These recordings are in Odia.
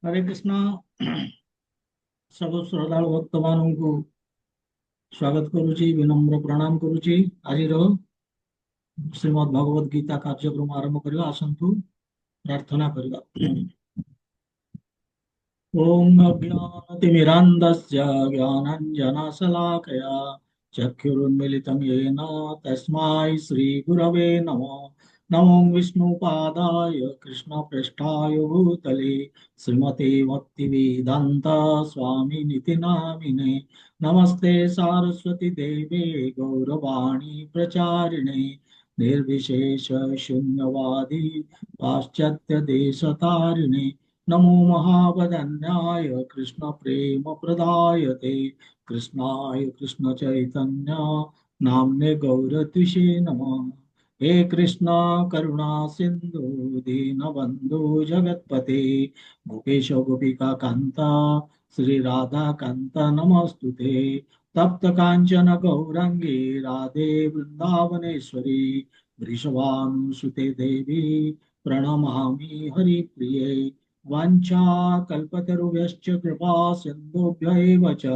हरे कृष्णा। सब श्रद्धालु भक्त मान को स्वागत करुची, विनम्र प्रणाम करुची। आज श्रीमद् भगवद गीता कार्यक्रम आरंभ करवा आसतु प्रार्थना करवा। ओम अज्ञानतिमिरान्धस्य ज्ञानाञ्जनशलाकया चक्षुरुन्मीलितं येन तस्मै श्रीगुरवे नमः। नमो विष्णुपादाय कृष्णप्रेष्ठाय भूतले श्रीमते भक्तिवेदान्त स्वामिनिति नामिने। नमस्ते सारस्वती देवे गौरवाणी प्रचारिणे निर्विशेष शून्यवादी पाश्चात्य देशतारिणे। नमो महावदन्याय कृष्ण प्रेम प्रदायते कृष्णाय कृष्ण चैतन्य नाम्ने गौरत्विषे नमः। हे कृष्ण करुणा सिंधु दीनबंधु जगत्पते गोपेश गोपिका कांता श्री राधा कांता नमस्तुते। तप्त कांचन गौरंगी राधे वृंदावनेश्वरी वृषभानुसुते देवी प्रणमामि हरिप्रिये। वाञ्छाकल्पतरुभ्यश्च कृपा सिन्धुभ्य एव च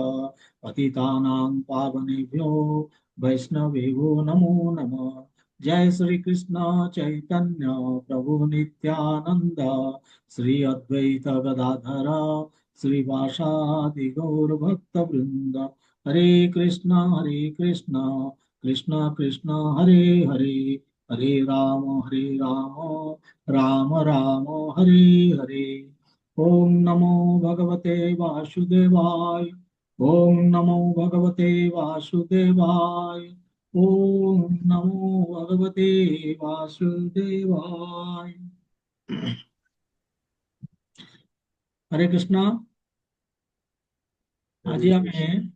पतितानां पावनेभ्यो वैष्णवेभ्यो नमो नमः। जय श्री कृष्ण चैतन्य प्रभु नित्यानंद श्री अद्वैत गदाधर श्रीवासादि गौर भक्त वृंद। हरे कृष्ण कृष्ण कृष्ण हरे हरे, हरे राम राम राम हरे हरे। ओम नमो भगवते वासुदेवाय। ओम नमो भगवते वासुदेवाय। ओम नमो भगवते वासुदेवाय। हरे कृष्णा। आज हरे आम कृष्ण।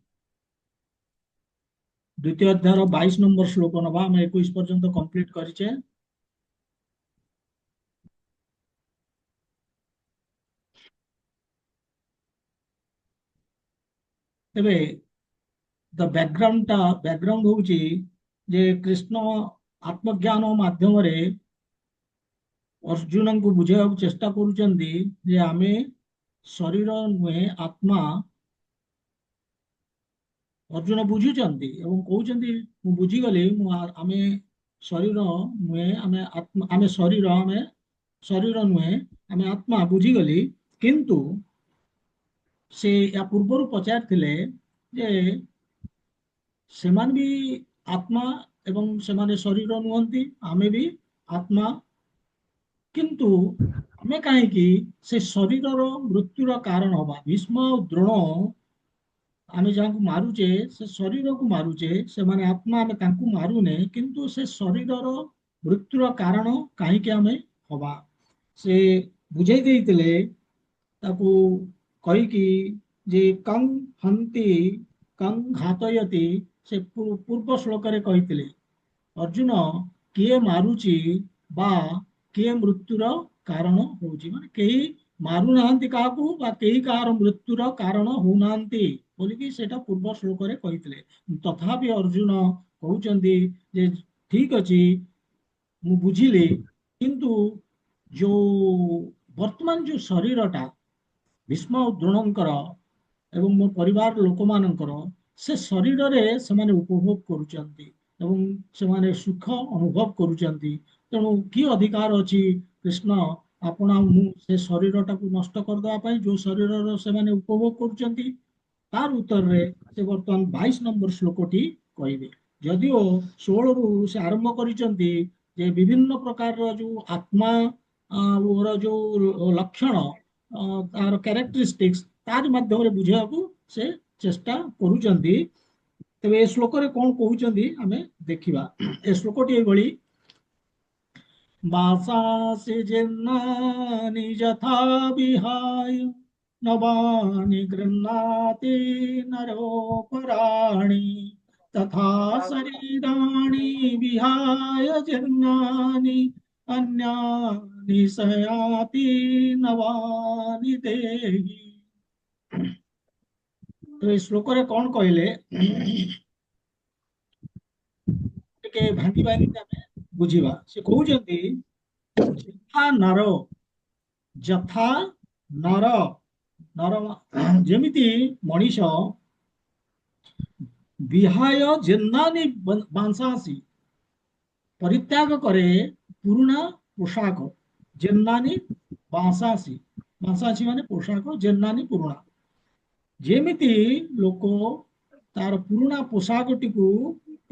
द्वितीय अध्याय 22 नंबर श्लोक नवा आम 21 पर्यंत कंप्लीट करिचे। तेबे द बैकग्राउंड होउची जे कृष्ण आत्मज्ञान माध्यम रे अर्जुन को बुझाइବାକୁ चेष्टा करुचंदी जे आमे शरीर नुहे आत्मा। अर्जुन बुझुचंदी एवं कहउचंदी मु बुझिगली आमे शरीर नुहे आमे आत्मा, आमे शरीर नुहे आमे आत्मा बुझिगली। किंतु से या पूर्वर पचारथिले जे सेमान भी आत्मा एवं सेमाने शरीर नुहंती, आमे भी आत्मा। किंतु आमे काहेकि से शरीरर मृत्युर कारण हवा भीष्म और द्रोण आमे जहाँ मारुचे से शरीर को मारुचे से माने आत्मा आमे तांकु मारुने किंतु से शरीरर मृत्युर कारण काहेकि आमे हवा से बुझाई देइतिले ताकू कहिकी जे कं हंति कं घातयति। से पूर्व श्लोक रे कहितिले अर्जुन किए मारुची बा किए मृत्युर कारण होउची, माने केही मारु नाहंती काहाकू बा केही काହାର मृत्युर कारण होउनाहंती बोलिकी सेटा पूर्व श्लोक रे कहितिले। तथापि अर्जुन कहउचंदी जे ठीक अछि मु बुझिली, किंतु जो वर्तमान जो शरीरटा भीष्म और द्रोणंकर एवं मो परिवार लोक मानकर से शरीर रे सेमाने उपभोग करुचंती एवं सेमाने सुख अनुभव करुचंती। तेणु कि अधिकार अछि कृष्ण आपण मु से शरीर टाकू नष्ट करदवा ପାଇଁ जो शरीर सेमाने उपभोग करुचंती। तार उत्तर रे से वर्तमान 22 नंबर श्लोकटी कहबे। जदिओ 16 रु से आरंभ करिसंती जे विभिन्न प्रकार जो आत्मा और जो लक्षण तार कैरेक्टरिस्टिक्स तार माध्यम रे बुझाबू से चेष्टा करूचंती। तेबे ए श्लोक रे कोन कहउचंती आमे देखिबा। ए श्लोकटी एभली वासांसि जीर्णानि यथा विहाय नवानि गृह्णाति नरोपराणि तथा शरीराणि विहाय जीर्णानि अन्यानि संयाति नवानि देहि। तो इस श्लोक रे कौन कहले ଟିକେ ଭାଙ୍ଗି ଭାଙ୍ଗି ଆମେ ବୁଝିବା। ସେ କହୁଛନ୍ତି ଯଥା ନର ଯଥା ନର ନର ଯେମିତି ମଣିଷ ବିହାୟ ଜେନ୍ନାନି ବାଂଶାସି ପରିତ୍ୟାଗ କରେ ପୁରୁଣା ପୋଷାକ। ଜେନ୍ନାନି ବାଂଶାସି, ବାଂଶାସି ମାନେ ପୋଷାକ, ଜେନ୍ନାନି ପୁରୁଣା। ଯେମିତି ଲୋକ ତାର ପୁରୁଣା ପୋଷାକଟିକୁ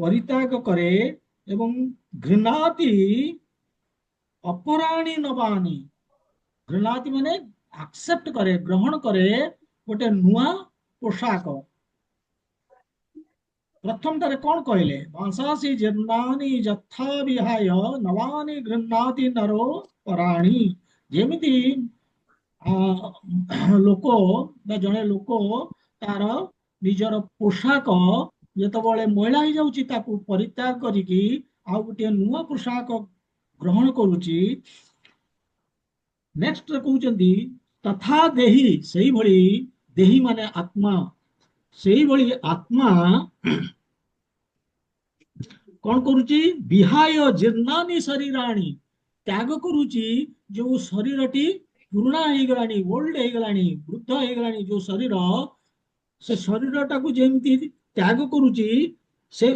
ପରିତ୍ୟାଗ କରେ ଏବଂ ଘୃଣାତି ଅପରାଣୀ ନବାନି, ଘୃଣାତି ମାନେ ଆକ୍ସେପ୍ଟ କରେ, ଗ୍ରହଣ କରେ ଗୋଟେ ନୂଆ ପୋଷାକ। ପ୍ରଥମଟାରେ କଣ କହିଲେ? ଭାଷାସି ଜନ୍ମାନି ଯଥା ବିହାୟ ନବାନି ଗୃହ୍ଣାତି ନରୋ ପରାଣୀ। ଯେମିତି ଲୋକ ବା ଜଣେ ଲୋକ ତାର ନିଜର ପୋଷାକ ଯେତେବେଳେ ମଇଳା ହେଇଯାଉଛି ତାକୁ ପରିତ୍ୟାଗ କରିକି ଆଉ ଗୋଟିଏ ନୂଆ ପୋଷାକ ଗ୍ରହଣ କରୁଛି। ନେକ୍ସଟ କହୁଛନ୍ତି ତଥା ଦେହି, ସେଇଭଳି ଦେହି ମାନେ ଆତ୍ମା, ସେଇଭଳି ଆତ୍ମା କଣ କରୁଛି? ବିହାୟ ଜୀର୍ଣ୍ଣାନି ଶରୀରାଣୀ, ତ୍ୟାଗ କରୁଛି ଯୋଉ ଶରୀରଟି ପୁରୁଣା ହେଇଗଲାଣି, ଓଲ୍ଡ ହେଇଗଲାଣି, ବୃଦ୍ଧ ହେଇଗଲାଣି ଯୋଉ ଶରୀର, ସେ ଶରୀରଟାକୁ ଯେମିତି ତ୍ୟାଗ କରୁଛି, ସେ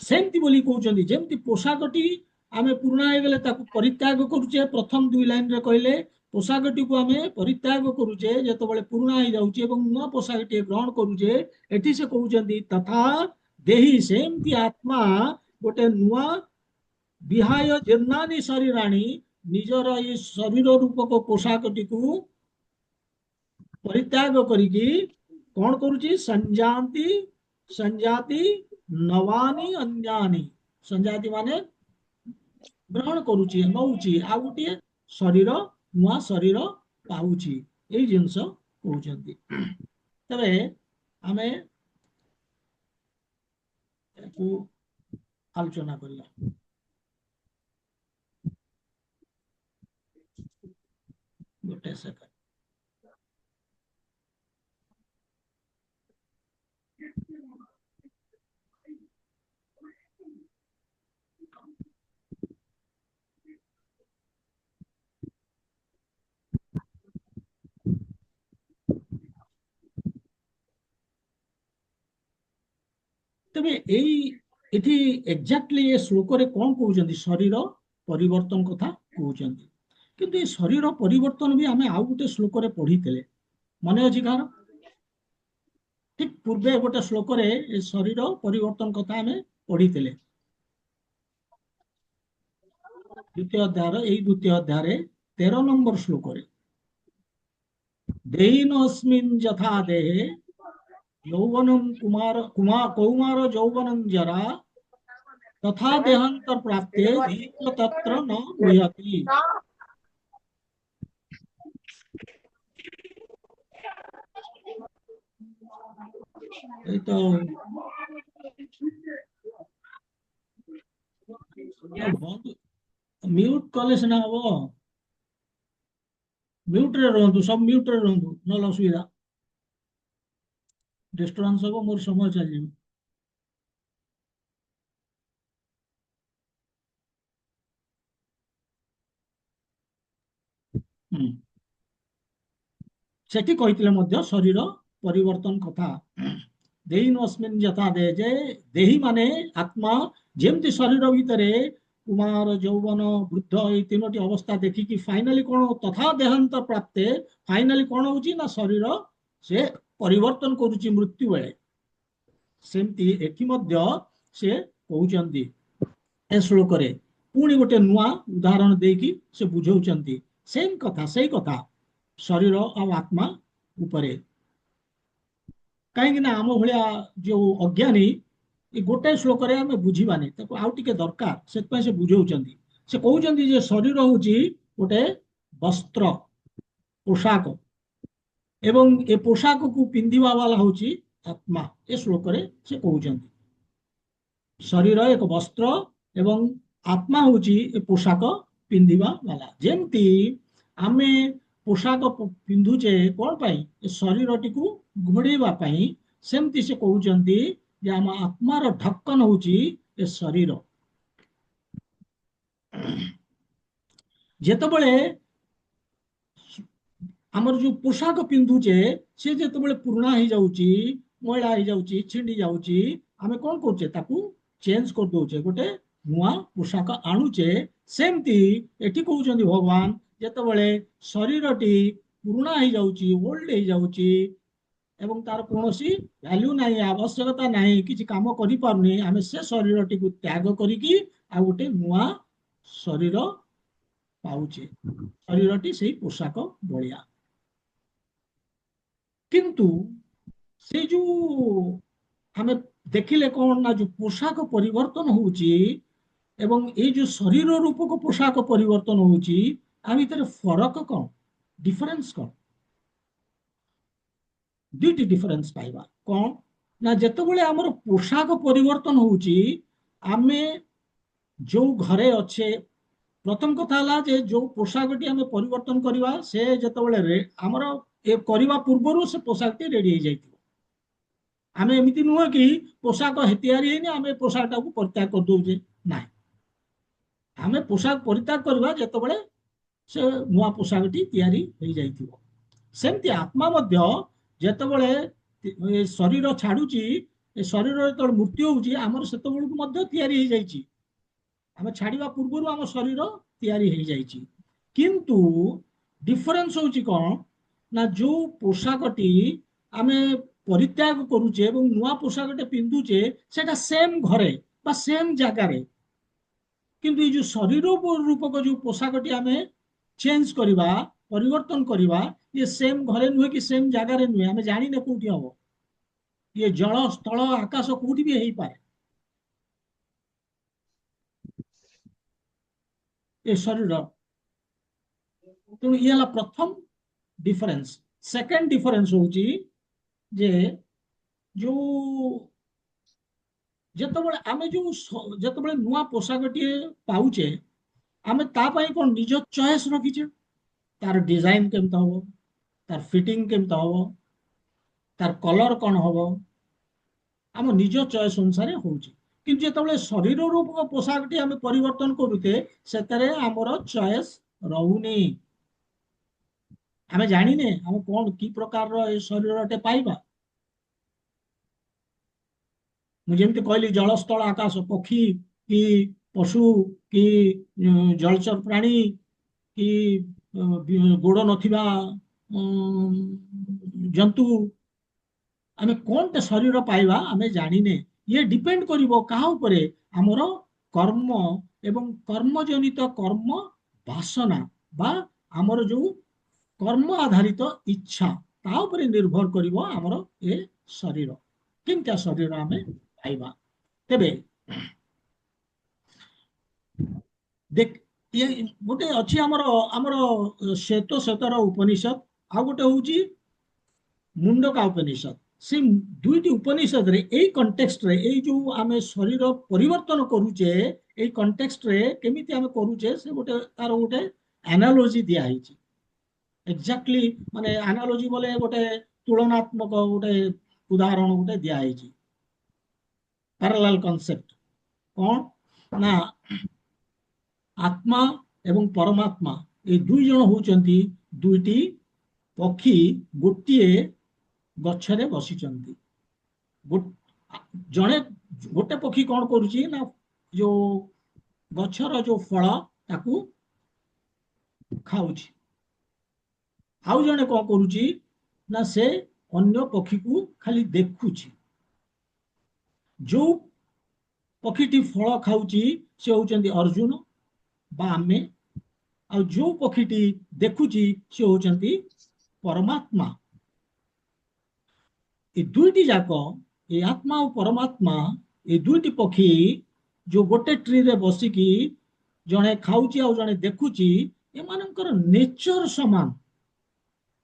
ସେମିତି ବୋଲି କହୁଛନ୍ତି। ଯେମିତି ପୋଷାକଟି ଆମେ ପୁରୁଣା ହେଇଗଲେ ତାକୁ ପରିତ୍ୟାଗ କରୁଛେ, ପ୍ରଥମ ଦୁଇ ଲାଇନରେ କହିଲେ ପୋଷାକଟିକୁ ଆମେ ପରିତ୍ୟାଗ କରୁଛେ ଯେତେବେଳେ ପୁରୁଣା ହେଇଯାଉଛି ଏବଂ ନୂଆ ପୋଷାକଟିଏ ଗ୍ରହଣ କରୁଛେ। ଏଠି ସେ କହୁଛନ୍ତି ତଥା ଦେହି, ସେମିତି ଆତ୍ମା ଗୋଟେ ନୂଆ ବିହାୟ ଜୀର୍ଣ୍ଣାନି ଶରୀରାଣୀ, ନିଜର ଏଇ ଶରୀର ରୂପକ ପୋଷାକଟିକୁ ପରିତ୍ୟାଗ କରିକି କଣ କରୁଛି? ସଂଜାତି, ସଂଜାତି ନବାନି ଅନ୍ୟାନି, ସଂଜାତି ମାନେ ଗ୍ରହଣ କରୁଛି, ନଉଛି, ଆଉ ଗୋଟିଏ ଶରୀର, ନୂଆ ଶରୀର ପାଉଛି। ଏଇ ଜିନିଷ କହୁଛନ୍ତି। ତେବେ ଆମେ ଏହାକୁ ଆଲୋଚନା କରିବା। ଗୋଟେ ସେକେଣ୍ଡ। ତେବେ ଏଠି ଏକ୍ଜାକ୍ଟଲି ଏ ଶ୍ଲୋକରେ କଣ କହୁଛନ୍ତି? ଶରୀର ପରିବର୍ତ୍ତନ କଥା କହୁଛନ୍ତି। କିନ୍ତୁ ଏ ଶରୀର ପରିବର୍ତ୍ତନ ବି ଆମେ ଆଉ ଗୋଟେ ଶ୍ଲୋକରେ ପଢିଥିଲେ, ମନେ ଅଛି କାହାର? ଠିକ ପୂର୍ବେ ଗୋଟେ ଶ୍ଲୋକରେ ଏ ଶରୀର ପରିବର୍ତ୍ତନ କଥା ଆମେ ପଢିଥିଲେ। ଦ୍ୱିତୀୟ ଅଧ୍ୟାୟର ଏଇ ଦ୍ୱିତୀୟ ଅଧ୍ୟାୟରେ 13 ନମ୍ବର ଶ୍ଲୋକରେ ଦେଇନସ୍ମିନ୍ ଯଥା ଦେହେ ଯୌବନಂ କୌମାର ଯୌବନಂ ଜରା ତଥା ଦେହାନ୍ତ ପ୍ରାପ୍ତେ ଧୀର ତତ୍ର ନ ମୁହ୍ୟତି। এই তো ବନ୍ଦ, ମ୍ୟୁଟ କଲେ ସିନା ହବ। ମ୍ୟୁଟରେ ରୁହନ୍ତୁ, ସବୁ ମ୍ୟୁଟରେ ରୁହନ୍ତୁ, ନହେଲେ ଅସୁବିଧା, ଡିଷ୍ଟର୍ବାନ୍ସ ହବ, ମୋର ସମୟ ଚାଲିଯିବ। ହୁଁ। ସେଠି କହିଥିଲେ ମଧ୍ୟ ଶରୀର ପରିବର୍ତ୍ତନ କଥା। ଦେଇନସ୍ମିନ୍ ଯଥା ଦେହ, ଯେ ଦେହି ମାନେ ଆତ୍ମା, ଯେମିତି ଶରୀର ଭିତରେ କୁମାର ଯୌବନ ବୃଦ୍ଧ ଏଇ ତିନୋଟି ଅବସ୍ଥା ଦେଖିକି ଫାଇନାଲି କଣ ତଥା ଦେହାନ୍ତ ପ୍ରାପ୍ତେ, ଫାଇନାଲି କଣ ହଉଛି ନା ଶରୀର ସେ ପରିବର୍ତ୍ତନ କରୁଛି ମୃତ୍ୟୁ ବେଳେ। ସେମିତି ଏଠି ମଧ୍ୟ ସେ କହୁଛନ୍ତି ଏ ଶ୍ଲୋକରେ ପୁଣି ଗୋଟେ ନୂଆ ଉଦାହରଣ ଦେଇକି ସେ ବୁଝଉଛନ୍ତି ସେମ୍ କଥା, ସେଇ କଥା ଶରୀର ଆଉ ଆତ୍ମା ଉପରେ। କାହିଁକି ନା ଆମ ଭଳିଆ ଯୋଉ ଅଜ୍ଞାନୀ ଏ ଗୋଟେ ଶ୍ଲୋକରେ ଆମେ ବୁଝିବାନି, ତାକୁ ଆଉ ଟିକେ ଦରକାର, ସେଥିପାଇଁ ସେ ବୁଝଉଛନ୍ତି। ସେ କହୁଛନ୍ତି ଯେ ଶରୀର ହଉଛି ଗୋଟେ ବସ୍ତ୍ର, ପୋଷାକ, ଏବଂ ଏ ପୋଷାକକୁ ପିନ୍ଧିବା ବାଲା ହଉଛି ଆତ୍ମା। ଏ ଶ୍ଲୋକରେ ସେ କହୁଛନ୍ତି ଶରୀର ଏକ ବସ୍ତ୍ର ଏବଂ ଆତ୍ମା ହଉଛି ଏ ପୋଷାକ ପିନ୍ଧିବା ବାଲା। ଯେମିତି ଆମେ ପୋଷାକ ପିନ୍ଧୁଛେ କଣ ପାଇଁ? ଏ ଶରୀରଟିକୁ ଘୋଡେଇବା ପାଇଁ। ସେମିତି ସେ କହୁଛନ୍ତି ଯେ ଆମ ଆତ୍ମାର ଢକ୍କନ ହଉଛି ଏ ଶରୀର। ଯେତେବେଳେ ଆମର ଯୋଉ ପୋଷାକ ପିନ୍ଧୁଛେ ସେ ଯେତେବେଳେ ପୁରୁଣା ହେଇଯାଉଛି, ମଇଳା ହେଇଯାଉଛି, ଛିଣ୍ଡି ଯାଉଛି, ଆମେ କଣ କରୁଛେ? ତାକୁ ଚେଞ୍ଜ କରିଦଉଛେ, ଗୋଟେ ନୂଆ ପୋଷାକ ଆଣୁଛେ। ସେମିତି ଏଠି କହୁଛନ୍ତି ଭଗବାନ, ଯେତେବେଳେ ଶରୀରଟି ପୁରୁଣା ହେଇଯାଉଛି, ଓଲ୍ଡ ହେଇଯାଉଛି ଏବଂ ତାର କୌଣସି ଭ୍ୟାଲ୍ୟୁ ନାହିଁ, ଆବଶ୍ୟକତା ନାହିଁ, କିଛି କାମ କରିପାରୁନି, ଆମେ ସେ ଶରୀରଟିକୁ ତ୍ୟାଗ କରିକି ଆଉ ଗୋଟେ ନୂଆ ଶରୀର ପାଉଛେ। ଶରୀରଟି ସେଇ ପୋଷାକ ଭଳିଆ। କିନ୍ତୁ ସେ ଯୋଉ ଆମେ ଦେଖିଲେ କଣ ନା, ଯୋଉ ପୋଷାକ ପରିବର୍ତ୍ତନ ହଉଛି ଏବଂ ଏଇ ଯୋଉ ଶରୀର ରୂପକ ପୋଷାକ ପରିବର୍ତ୍ତନ ହଉଛି, ଆ ଭିତରେ ଫରକ କଣ, ଡିଫରେନ୍ସ କଣ? ଦୁଇଟି ଡିଫରେନ୍ସ ପାଇବା। କଣ ନା, ଯେତେବେଳେ ଆମର ପୋଷାକ ପରିବର୍ତ୍ତନ ହଉଛି, ଆମେ ଯୋଉ ଘରେ ଅଛେ, ପ୍ରଥମ କଥା ହେଲା ଯେ ଯୋଉ ପୋଷାକଟି ଆମେ ପରିବର୍ତ୍ତନ କରିବା, ସେ ଯେତେବେଳେ ଆମର ଏ କରିବା ପୂର୍ବରୁ ସେ ପୋଷାକଟି ରେଡି ହେଇଯାଇଥିବ। ଆମେ ଏମିତି ନୁହଁ କି ପୋଷାକ ତିଆରି ହେଇନି ଆମେ ପୋଷାକଟାକୁ ପରିତ୍ୟାଗ କରିଦଉଛେ, ନାଇଁ। ଆମେ ପୋଷାକ ପରିତ୍ୟାଗ କରିବା ଯେତେବେଳେ ସେ ନୂଆ ପୋଷାକଟି ତିଆରି ହେଇଯାଇଥିବ। ସେମିତି ଆତ୍ମା ମଧ୍ୟ ଯେତେବେଳେ ଏ ଶରୀର ଛାଡୁଛି, ଏ ଶରୀର ଯେତେବେଳେ ମୃତ୍ୟୁ ହଉଛି, ଆମର ସେତେବେଳକୁ ମଧ୍ୟ ତିଆରି ହେଇଯାଇଛି। ଆମେ ଛାଡିବା ପୂର୍ବରୁ ଆମ ଶରୀର ତିଆରି ହେଇଯାଇଛି। କିନ୍ତୁ ଡିଫରେନ୍ସ ହଉଛି କଣ ନା, ଯୋଉ ପୋଷାକଟି ଆମେ ପରିତ୍ୟାଗ କରୁଛେ ଏବଂ ନୂଆ ପୋଷାକଟେ ପିନ୍ଧୁଛେ, ସେଟା ସେମ୍ ଘରେ ବା ସେମ୍ ଜାଗାରେ। କିନ୍ତୁ ଏଇ ଯୋଉ ଶରୀର ରୂପକ ଯୋଉ ପୋଷାକଟି ଆମେ ଚେଞ୍ଜ କରିବା, ପରିବର୍ତ୍ତନ କରିବା, ଇଏ ସେମ୍ ଘରେ ନୁହେଁ କି ସେମ୍ ଜାଗାରେ ନୁହେଁ, ଆମେ ଜାଣିନେ କୋଉଠି ହବ। ଇଏ ଜଳ, ସ୍ଥଳ, ଆକାଶ କୋଉଠି ବି ହେଇପାରେ ଏ ଶରୀର। ତେଣୁ ଇଏ ହେଲା ପ୍ରଥମ ଡିଫରେନ୍ସ। ସେକେଣ୍ଡ ଡିଫରେନ୍ସ ହଉଛି ଯେ ଯୋଉ ଯେତେବେଳେ ଆମେ ଯୋଉ ଯେତେବେଳେ ନୂଆ ପୋଷାକଟିଏ ପାଉଛେ, ଆମେ ତା ପାଇଁ କଣ ନିଜ ଚଏସ୍ ରଖିଛେ? ତାର ଡିଜାଇନ କେମିତି ହବ, ତାର ଫିଟିଂ କେମିତି ହବ, ତାର କଲର କଣ ହବ, ଆମ ନିଜ ଚଏସ୍ ଅନୁସାରେ ହଉଛି। କିନ୍ତୁ ଯେତେବେଳେ ଶରୀର ରୂପକ ପୋଷାକଟି ଆମେ ପରିବର୍ତ୍ତନ କରୁଛେ, ସେଥିରେ ଆମର ଚଏସ୍ ରହୁନି। ଆମେ ଜାଣିନେ ଆମେ କଣ କି ପ୍ରକାରର ଏ ଶରୀରଟେ ପାଇବା। ମୁଁ ଯେମିତି କହିଲି, ଜଳସ୍ଥଳ ଆକାଶ, ପକ୍ଷୀ କି ପଶୁ କି ଜଳଚର ପ୍ରାଣୀ କି ଗୋଡ ନଥିବା ଜନ୍ତୁ, ଆମେ କଣଟେ ଶରୀର ପାଇବା ଆମେ ଜାଣିନେ। ଇଏ ଡିପେଣ୍ଡ କରିବ କାହା ଉପରେ? ଆମର କର୍ମ ଏବଂ କର୍ମଜନିତ କର୍ମ ବାସନା ବା ଆମର ଯୋଉ କର୍ମ ଆଧାରିତ ଇଚ୍ଛା, ତା ଉପରେ ନିର୍ଭର କରିବ ଆମର ଏ ଶରୀର, କେମିତିଆ ଶରୀର ଆମେ ପାଇବା। ତେବେ ଦେଖ, ଇଏ ଗୋଟେ ଅଛି ଆମର ଆମର ଶ୍ଵେତ ଶ୍ୱେତର ଉପନିଷଦ, ଆଉ ଗୋଟେ ହଉଛି ମୁଣ୍ଡକା ଉପନିଷଦ। ସେ ଦୁଇଟି ଉପନିଷଦରେ ଏଇ କଣ୍ଟେକ୍ସଟରେ, ଏଇ ଯୋଉ ଆମେ ଶରୀର ପରିବର୍ତ୍ତନ କରୁଛେ, ଏଇ କଣ୍ଟେକ୍ସଟରେ କେମିତି ଆମେ କରୁଛେ, ସେ ଗୋଟେ ତାର ଗୋଟେ ଆନାଲୋଜି ଦିଆହେଇଛି। ଏକ୍ଜାକ୍ଟଲି, ମାନେ ଆନାଲୋଜି ବୋଲେ ଗୋଟେ ତୁଳନାତ୍ମକ ଗୋଟେ ଉଦାହରଣ ଗୋଟେ ଦିଆହେଇଛି। ପ୍ୟାରାଲାଲ କନସେପ୍ଟ କଣ ନା, ଆତ୍ମା ଏବଂ ପରମାତ୍ମା, ଏଇ ଦୁଇ ଜଣ ହଉଛନ୍ତି ଦୁଇଟି ପକ୍ଷୀ, ଗୋଟିଏ ଗଛରେ ବସିଛନ୍ତି। ଜଣେ ଗୋଟେ ପକ୍ଷୀ କଣ କରୁଛି ନା, ଯୋଉ ଗଛର ଯୋଉ ଫଳ ତାକୁ ଖାଉଛି। ଆଉ ଜଣେ କଣ କରୁଛି ନା, ସେ ଅନ୍ୟ ପକ୍ଷୀକୁ ଖାଲି ଦେଖୁଛି। ଯୋଉ ପକ୍ଷୀଟି ଫଳ ଖାଉଛି ସେ ହଉଛନ୍ତି ଅର୍ଜୁନ ବା ଆମେ, ଆଉ ଯୋଉ ପକ୍ଷୀଟି ଦେଖୁଛି ସେ ହଉଛନ୍ତି ପରମାତ୍ମା। ଏ ଦୁଇଟି ଯାକ, ଏ ଆତ୍ମା ଆଉ ପରମାତ୍ମା, ଏ ଦୁଇଟି ପକ୍ଷୀ ଯୋଉ ଗୋଟେ ଟ୍ରିରେ ବସିକି ଜଣେ ଖାଉଛି ଆଉ ଜଣେ ଦେଖୁଛି, ଏମାନଙ୍କର ନେଚର ସମାନ,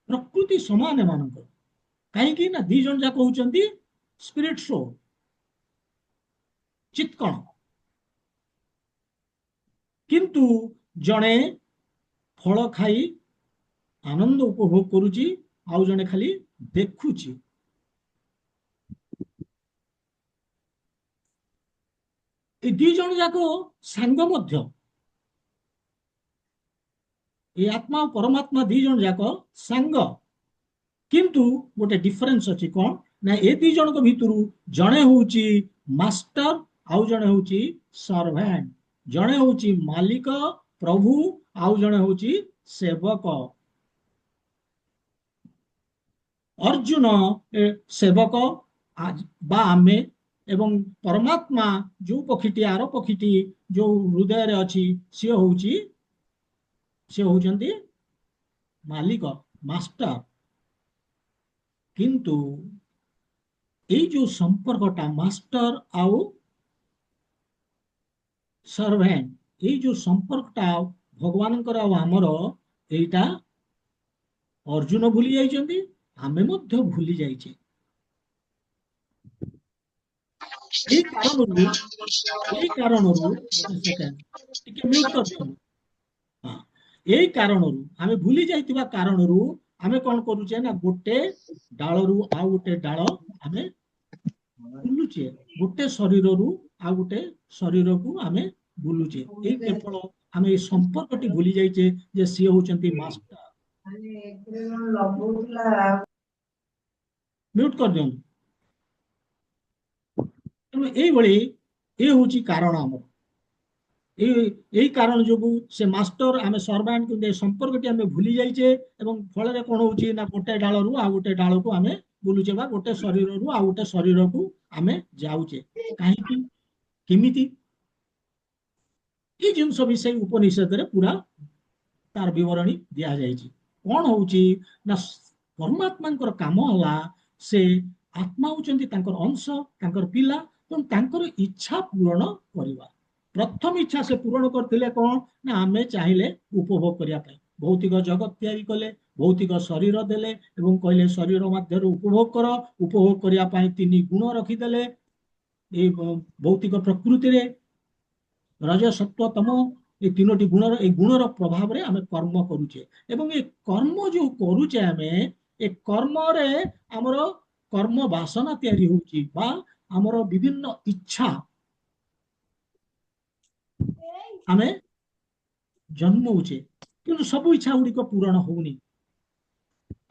ପ୍ରକୃତି ସମାନ ଏମାନଙ୍କର। କାହିଁକି ନା ଦି ଜଣ ଯାକ ହଉଛନ୍ତି ସ୍ପିରିଟ ସୋ, ଚିତ୍କଣ। କିନ୍ତୁ ଜଣେ ଫଳ ଖାଇ ଆନନ୍ଦ ଉପଭୋଗ କରୁଛି, ଆଉ ଜଣେ ଖାଲି ଦେଖୁଛି। ଏ ଦି ଜଣ ଯାକ ସାଙ୍ଗ ମଧ୍ୟ। ଏ ଆତ୍ମା ଆଉ ପରମାତ୍ମା ଦି ଜଣ ଯାକ ସାଙ୍ଗ, କିନ୍ତୁ ଗୋଟେ ଡିଫରେନ୍ସ ଅଛି କଣ ନା ଏ ଦି ଜଣଙ୍କ ଭିତରୁ ଜଣେ ହଉଛି ମାଷ୍ଟର ଆଉ ଜଣେ ହଉଛି ସର୍ଭାଣ୍ଟ, ଜଣେ ହଉଛି ମାଲିକ ପ୍ରଭୁ ଆଉ ଜଣେ ହଉଛି ସେବକ। ଅର୍ଜୁନ ସେବକ ବା ଆମେ, ଏବଂ ପରମାତ୍ମା ଯୋଉ ପକ୍ଷୀଟି ଆର ପକ୍ଷୀଟି ଯୋଉ ହୃଦୟରେ ଅଛି ସିଏ ହଉଛନ୍ତି ମାଲିକ, ମାଷ୍ଟର। କିନ୍ତୁ ଏଇ ଯୋଉ ସମ୍ପର୍କଟା ମାଷ୍ଟର ଆଉ ସର୍ଭେଣ୍ଟ, ଏଇ ଯୋଉ ସମ୍ପର୍କଟା ଭଗବାନଙ୍କର ଆଉ ଆମର, ଏଇଟା ଅର୍ଜୁନ ଭୁଲି ଯାଇଛନ୍ତି, ଆମେ ମଧ୍ୟ ଭୁଲି ଯାଇଛେ। ଏଇ କାରଣରୁ ଏଇ କାରଣରୁ ଗୋଟେ ସେକେଣ୍ଡ ଟିକେ ମ୍ୟୁଟ କରିଦିଅନ୍ତୁ। ହଁ, ଏଇ କାରଣରୁ ଆମେ ଭୁଲି ଯାଇଥିବା କାରଣରୁ ଆମେ କଣ କରୁଛେ ନା ଗୋଟେ ଡାଳରୁ ଆଉ ଗୋଟେ ଡାଳ ଆମେ ବୁଲୁଛେ, ଗୋଟେ ଶରୀରରୁ ଆଉ ଗୋଟେ ଶରୀରକୁ ଆମେ ବୁଲୁଛେ। ଏଇ କେବଳ ଆମେ ଏଇ ସମ୍ପର୍କଟି ଭୁଲି ଯାଇଛେ ଯେ ସିଏ ହଉଛନ୍ତି ମାଷ୍ଟର। ମ୍ୟୁଟ କରିଦିଅନ୍ତୁ। ତେଣୁ ଏଇଭଳି ଏ ହଉଛି କାରଣ ଆମର। ଏଇ ଏଇ କାରଣ ଯୋଗୁ ସେ ମାଷ୍ଟର ଆମେ ସର୍ଭାଣ୍ଟ, କିନ୍ତୁ ଏ ସମ୍ପର୍କଟି ଆମେ ଭୁଲି ଯାଇଛେ, ଏବଂ ଫଳରେ କଣ ହଉଛି ନା ଗୋଟେ ଡାଳରୁ ଆଉ ଗୋଟେ ଡାଳକୁ ଆମେ ବୁଲୁଛେ, ବା ଗୋଟେ ଶରୀରରୁ ଆଉ ଗୋଟେ ଶରୀରକୁ ଆମେ ଯାଉଛେ। କାହିଁକି, କେମିତି? ଏଇ ଜିନିଷ ବିଷୟ ଉପନିଷେଦରେ ପୁରା ତାର ବିବରଣୀ ଦିଆଯାଇଛି। କଣ ହଉଛି ନା ପରମାତ୍ମାଙ୍କର କାମ ହେଲା, ସେ ଆତ୍ମା ହଉଛନ୍ତି ତାଙ୍କର ଅଂଶ, ତାଙ୍କର ପିଲା, ତେଣୁ ତାଙ୍କର ଇଚ୍ଛା ପୂରଣ କରିବା। ପ୍ରଥମ ଇଚ୍ଛା ସେ ପୂରଣ କରିଥିଲେ କଣ ନା ଆମେ ଚାହିଁଲେ ଉପଭୋଗ କରିବା ପାଇଁ ଭୌତିକ ଜଗତ ତିଆରି କଲେ, ଭୌତିକ ଶରୀର ଦେଲେ, ଏବଂ କହିଲେ ଶରୀର ମଧ୍ୟରେ ଉପଭୋଗ କର। ଉପଭୋଗ କରିବା ପାଇଁ ତିନି ଗୁଣ ରଖିଦେଲେ ଏଇ ଭୌତିକ ପ୍ରକୃତିରେ, ରଜ ସତ୍ଵ ତମ, এই ତିନୋଟି ଗୁଣର, এই ଗୁଣର ପ୍ରଭାବରେ ଆମେ କର୍ମ କରୁଛେ, ଏବଂ ଏ କର୍ମ ଯୋଉ କରୁଛେ ଆମେ, ଏ କର୍ମରେ ଆମର କର୍ମ ବାସନା ତିଆରି ହଉଛି, ବା ଆମର ବିଭିନ୍ନ ଇଚ୍ଛା ଆମେ ଜନ୍ମଉଛେ, କିନ୍ତୁ ସବୁ ଇଚ୍ଛା ଗୁଡିକ ପୂରଣ ହଉନି।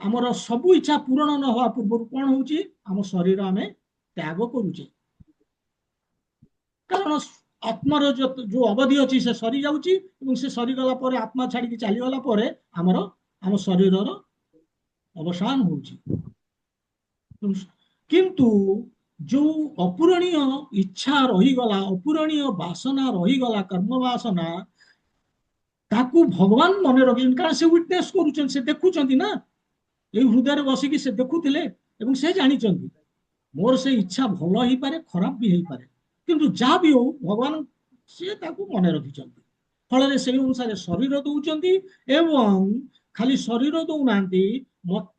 ଆମର ସବୁ ଇଚ୍ଛା ପୂରଣ ନ ହବା ପୂର୍ବରୁ କଣ ହଉଛି, ଆମ ଶରୀର ଆମେ ତ୍ୟାଗ କରୁଛେ। କାରଣ ଆତ୍ମାର ଯୋଉ ଅବଧି ଅଛି ସେ ସରି ଯାଉଛି, ଏବଂ ସେ ସରିଗଲା ପରେ, ଆତ୍ମା ଛାଡିକି ଚାଲିଗଲା ପରେ ଆମର ଆମ ଶରୀରର ଅବସାନ ହଉଛି। କିନ୍ତୁ ଯୋଉ ଅପୂରଣୀୟ ଇଚ୍ଛା ରହିଗଲା, ଅପୂରଣୀୟ ବାସନା ରହିଗଲା, କର୍ମ ବାସନା, ତାକୁ ଭଗବାନ ମନେ ରଖିଛନ୍ତି, କାରଣ ସେ ୱିଟନେସ୍ କରୁଛନ୍ତି, ସେ ଦେଖୁଛନ୍ତି ନା, ଏଇ ହୃଦୟରେ ବସିକି ସେ ଦେଖୁଥିଲେ, ଏବଂ ସେ ଜାଣିଛନ୍ତି ମୋର ସେ ଇଚ୍ଛା ଭଲ ହେଇପାରେ, ଖରାପ ବି ହେଇପାରେ, କିନ୍ତୁ ଯାହା ବି ହଉ ଭଗବାନ ସିଏ ତାକୁ ମନେ ରଖିଛନ୍ତି। ଫଳରେ ସେଇ ଅନୁସାରେ ଶରୀର ଦଉଛନ୍ତି, ଏବଂ ଖାଲି ଶରୀର ଦଉନାହାନ୍ତି,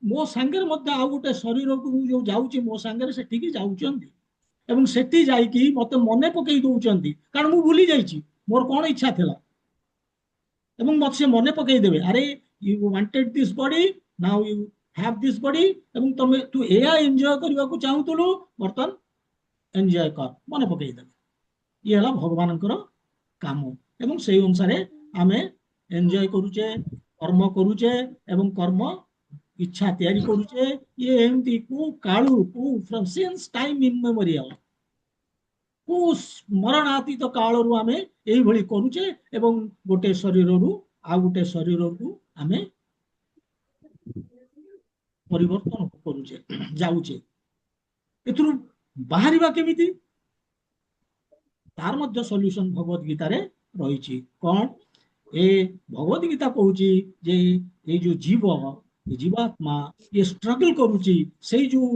ମୋ ସାଙ୍ଗରେ ମଧ୍ୟ ଆଉ ଗୋଟେ ଶରୀରକୁ ଯୋଉ ଯାଉଛି ମୋ ସାଙ୍ଗରେ ସେଠିକି ଯାଉଛନ୍ତି, ଏବଂ ସେଠି ଯାଇକି ମତେ ମନେ ପକେଇ ଦଉଛନ୍ତି, କାରଣ ମୁଁ ଭୁଲି ଯାଇଛି ମୋର କଣ ଇଚ୍ଛା ଥିଲା, ଏବଂ ମତେ ସେ ମନେ ପକେଇ ଦେବେ, ଆରେ you wanted this body, now you have this body, ଏବଂ ତୁ ଏଇଆ ଏନ୍ଜୟ କରିବାକୁ ଚାହୁଁଥିଲୁ, ବର୍ତ୍ତମାନ ଏନ୍ଜୟ କର, ମନେ ପକେଇ ଦେବେ। ଇଏ ହେଲା ଭଗବାନଙ୍କର କାମ, ଏବଂ ସେଇ ଅନୁସାରେ ଆମେ ଏନ୍ଜୟ କରୁଛେ, କର୍ମ କରୁଛେ, ଏବଂ କର୍ମ ଇଚ୍ଛା ତିଆରି କରୁଛେ। ଇଏ ଏମିତି କୋଉ କାଳୁ, କୋଉ ଫ୍ରମ୍ ସିନ୍ସ ଟାଇମ୍ ଇମେମୋରିଆଲ, କୋଉ ସ୍ମରଣାତୀତ କାଳରୁ ଆମେ ଏଇଭଳି କରୁଛେ, ଏବଂ ଗୋଟେ ଶରୀରରୁ ଆଉ ଗୋଟେ ଶରୀରକୁ ଆମେ ପରିବର୍ତ୍ତନ କରୁଛେ, ଯାଉଛେ। ଏଥିରୁ ବାହାରିବା କେମିତି, ତାର ମଧ୍ୟ ସଲ୍ୟୁସନ ଭଗବତ ଗୀତାରେ ରହିଛି। କଣ? ଏ ଭଗବତ ଗୀତା କହୁଛି ଯେ ଏଇ ଯୋଉ ଜୀବାତ୍ମା ଇଏ ଷ୍ଟ୍ରଗଲ କରୁଛି, ସେଇ ଯୋଉ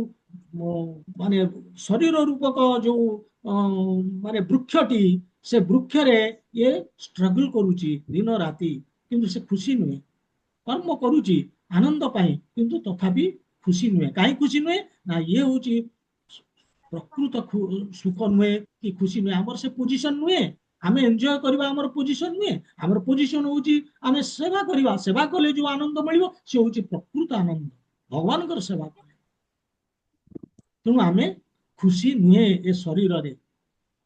ମାନେ ଶରୀର ରୂପକ ଯୋଉ ମାନେ ବୃକ୍ଷଟି, ସେ ବୃକ୍ଷରେ ଇଏ ଷ୍ଟ୍ରଗଲ କରୁଛି ଦିନ ରାତି, କିନ୍ତୁ ସେ ଖୁସି ନୁହେଁ। କର୍ମ କରୁଛି ଆନନ୍ଦ ପାଇଁ, କିନ୍ତୁ ତଥାପି ଖୁସି ନୁହେଁ। କାହିଁ ଖୁସି ନୁହେଁ ନା ଇଏ ହଉଛି ପ୍ରକୃତ ସୁଖ ନୁହେଁ କି ଖୁସି ନୁହେଁ, ଆମର ସେ ପୋଜିସନ ନୁହେଁ। ଆମେ ଏନ୍ଜୟ କରିବା ଆମର ପୋଜିସନ ନୁହେଁ, ଆମର ପୋଜିସନ ହଉଛି ଆମେ ସେବା କରିବା, ସେବା କଲେ ଯୋଉ ଆନନ୍ଦ ମିଳିବ ସେ ହଉଛି ପ୍ରକୃତ ଆନନ୍ଦ, ଭଗବାନଙ୍କର ସେବା କଲେ। ତେଣୁ ଆମେ ଖୁସି ନୁହେଁ ଏ ଶରୀରରେ।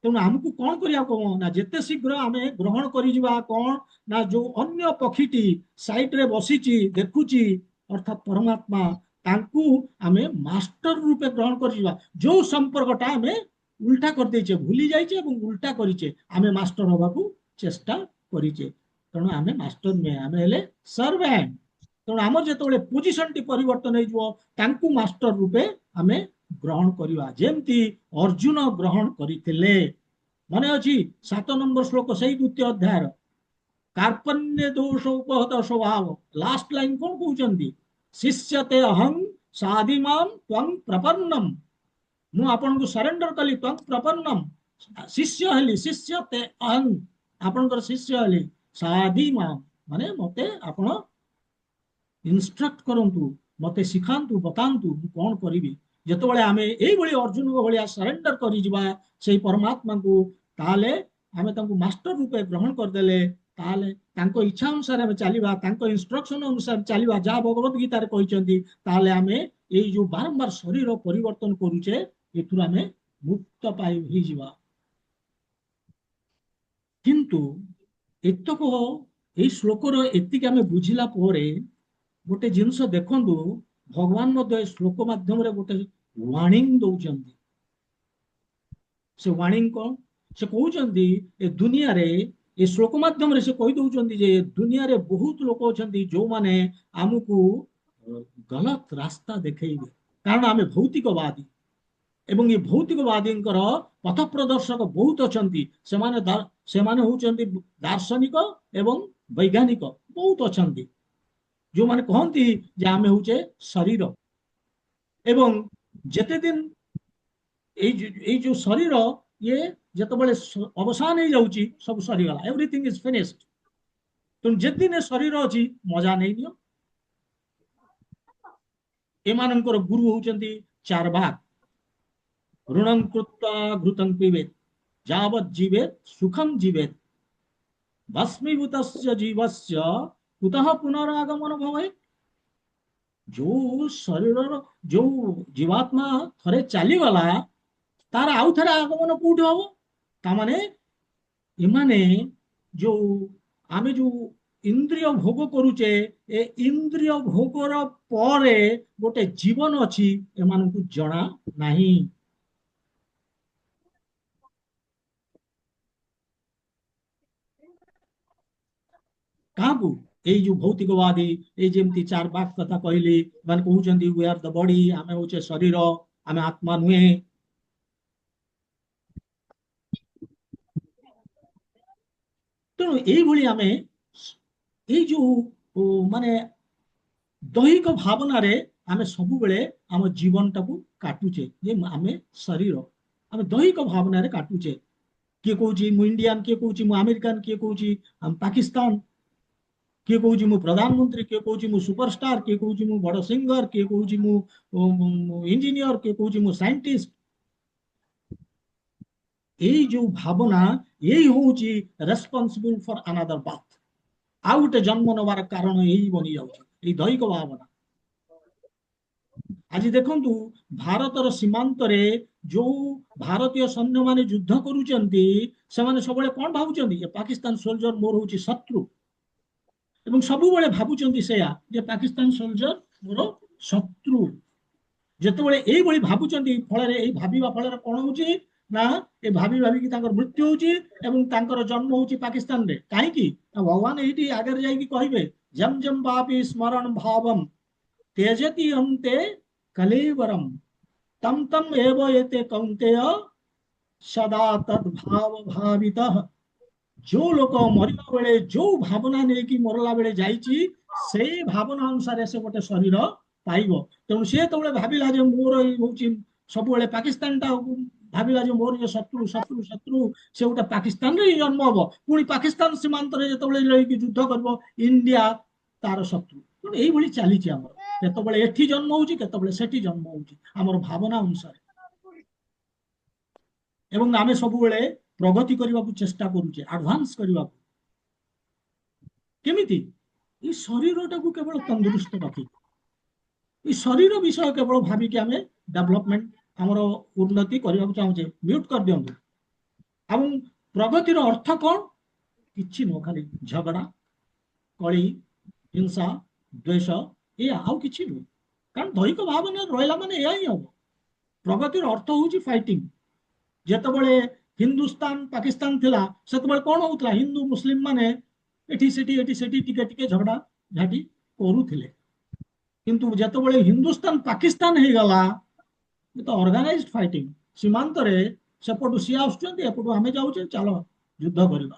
ତେଣୁ ଆମକୁ କଣ କରିବାକୁ ହବ ନା ଯେତେ ଶୀଘ୍ର ଆମେ ଗ୍ରହଣ କରିଯିବା କଣ ନା ଯୋଉ ଅନ୍ୟ ପକ୍ଷୀଟି ସାଇଡରେ ବସିଛି ଦେଖୁଛି ଅର୍ଥାତ୍ ପରମାତ୍ମା ତାଙ୍କୁ ଆମେ ମାଷ୍ଟର ରୂପେ ଗ୍ରହଣ କରିଯିବା। ଯୋଉ ସମ୍ପର୍କଟା ଆମେ ଉଲ୍ଟା କରିଦେଇଛେ ଭୁଲି ଯାଇଛେ ଏବଂ ଉଲ୍ଟା କରିଛେ ଆମେ ମାଷ୍ଟର ହବାକୁ ଚେଷ୍ଟା କରିଛେ। ତେଣୁ ଆମେ ମାଷ୍ଟର ନୁହେଁ ଆମେ ହେଲେ ସର୍ଭେଣ୍ଟ। ତେଣୁ ଆମର ଯେତେବେଳେ ପୋଜିସନଟି ପରିବର୍ତ୍ତନ ହେଇଯିବ ତାଙ୍କୁ ମାଷ୍ଟର ରୂପେ ଆମେ ଗ୍ରହଣ କରିବା ଯେମିତି ଅର୍ଜୁନ ଗ୍ରହଣ କରିଥିଲେ। ମନେ ଅଛି 7 ନମ୍ବର ଶ୍ଲୋକ ସେଇ ଦ୍ୱିତୀୟ ଅଧ୍ୟାୟର कार्पण्य दोष उपहत स्वभाव लास्ट लाइन कौन कहते शिष्यते अहं साधिमाम त्वं प्रपन्नम मु आपन को सरेंडर कली त्वं प्रपन्नम शिष्य हली शिष्यते अहं आपनकर शिष्य हली साधिमाम माने मते आपण इन्स्ट्रक्ट करंतु मते सिखांतु बतांतु मु कोन करिवि। जेतबेले आमे एई भली अर्जुन को भलिया सरेंडर करि जिबा सेई परमात्मा को ताले आमे तांको मास्टर रूपे ग्रहण कर देले ताले तांको इच्छा अनुसार आमे चलिबा तांको इंस्ट्रक्शन अनुसार चलिबा जा भगवत गीता रे कहिसंती ताले आमे एई जो बारंबार शरीर परिवर्तन करूचे एथुर आमे मुक्त पाई होई जिबा। किंतु एतक एई श्लोकर एतिक आमे बुझिला पोरे गोटे जिनस देखंतु भगवान मध्य श्लोक माध्यम रे गोटे वार्निंग दउचंती। से वार्निंग कौन से कहउचंती ए दुनिया रे ए श्लोक माध्यम रे से कहि दउचंती जे दुनिया रे बहुत लोक अछंती जो माने हमकु गलत रास्ता देखेइबे कारण आमे भौतिकवादी एवं ये भौतिकवादींकर पथ प्रदर्शक बहुत अछंती सेमाने होउचंती दार्शनिक एवं वैज्ञानिक बहुत अछंती जो माने कहती जे आमे होचे शरीर एवं जेते दिन जो शरीर ये जेतबेले अवसान हो जाउची सब सरीगला एवरीथिंग इज फिनिश्ड। तो जेदिन शरीर अछि मजा नहीं नियो। एमानंकर गुरु होउचंती चारवाक ऋणं कृत्वा घृतं पिबेत यावत् जीवेत सुखम जीवेत भस्मीभूतस्य जीवस्य कुतः पुनरागमन भवेत्। जो शरीर जो जीवात्मा थरे चली गला तार आउ थरे आगमन कोठी हबो तामाने एमाने जो आमे जो इंद्रिय भोग करूचे ए इंद्रिय भोगर परे गोटे जीवन अछि एमानकु जणा नाही। काहकु एई जो भौतिकवादी ए जेमती चार बाक कथा कहली मान कहउचंती वी आर द बॉडी आमे होचे शरीर आमे आत्मा नुहे। तेणु एइभली आमे एई जो माने दैहिक भावना रे आमे सब बेले आम जीवन टाकू काटुचे जे आमे शरीर आमे दैहिक भावना रे काटुचे किए कहउची मु इंडियन किए कहउची मु अमेरिकन किए कहउची हम पाकिस्तान किए कहउची मु प्रधानमंत्री किए कहउची मु सुपरस्टार किए कहउची मु बड़ सिंगर किए कहउची मु इंजीनियर किए कहउची मु साइंटिस्ट। एई जो भावना एई होउची रेस्पॉन्सिबल फॉर अनदर बात आउ गोटे जन्म नवार कारण यही बनी जाउची दैहिक भावना। आज देखंतु भारतर सीमांत रे जो भारतीय सैन्य माने युद्ध करूचंती सेमाने सबले कोन भाबुचंती ये पाकिस्तान सोल्जर मोर होउची शत्रु एवं सबुबले भाबुचंती सेया जे पाकिस्तान सोल्जर मोर शत्रु। जेतेबेले एई भली भाबुचंती फଳରେ एई भाबिबा फଳରେ कोन होउची ना ए भाबी भाबी कि तांकर मृत्यु होउची एवं तांकर जन्म होउची पाकिस्तान रे काहे कि भगवान एठी आगे जाई कि कहिबे जम जम पापी स्मरण भावम त्यजति अन्ते कलेवरम तम तम एव एते कौन्तेय सदा तद्भाव भावितः। जो लोक मरिबा बेले जो भावना नेकी मरला बेले जाइची सेई भावना अनुसार से गोटे शरीर पाइबो। तेणु से तबले भाबिला जे मोर होउची सबुबेले पाकिस्तान टा भाबिला जे मोर जे शत्रु शत्रु शत्रु से गोटे पाकिस्तान रे जन्म हबो पुणी पाकिस्तान सीमांत रे जेतबले लईकी युद्ध करबो इंडिया तार शत्रु। तेणु एई भली चलीची हमर केतबले एठी जन्म होउची केतबले सेठी जन्म होउची हमर भावना अनुसार एवं आमे सबुबेले प्रगति करने को चेष्टा करुचे एडवांस करने को केमिति ये शरीर टाकू केवल तंदुरुस्त रखी ये शरीर विषय केवल भाविक आमे डेवलपमेंट हमर उन्नति करने को चाहूचे म्यूट कर दियंतु। ଏବଂ ପ୍ରଗତିର ଅର୍ଥ କଣ? କିଛି ନୁହଁ, ଖାଲି ଝଗଡ଼ା, କଳି, ହିଂସା, ଦ୍ୱେଷ, ଏଇଆ, ଆଉ କିଛି ନୁହଁ। କାରଣ ଦୈହିକ ଭାବନା ରହିଲା ମାନେ ଏଇଆ ହିଁ ହବ। ପ୍ରଗତିର ଅର୍ଥ ହଉଛି ଫାଇଟିଂ। ଯେତେବେଳେ ହିନ୍ଦୁସ୍ତାନ ପାକିସ୍ତାନ ଥିଲା ସେତେବେଳେ କଣ ହଉଥିଲା? ହିନ୍ଦୁ ମୁସଲିମ ମାନେ ଏଠି ସେଠି ଟିକେ ଟିକେ ଝଗଡ଼ା ଝାଟି କରୁଥିଲେ। କିନ୍ତୁ ଯେତେବେଳେ ହିନ୍ଦୁସ୍ତାନ ପାକିସ୍ତାନ ହେଇଗଲା, ତ ଅର୍ଗାନାଇଜଡ ଫାଇଟିଂ। ସୀମାନ୍ତରେ ସେପଟୁ ସିଏ ଆସୁଛନ୍ତି, ଏପଟୁ ଆମେ ଯାଉଛେ, ଚାଲ ଯୁଦ୍ଧ କରିବା।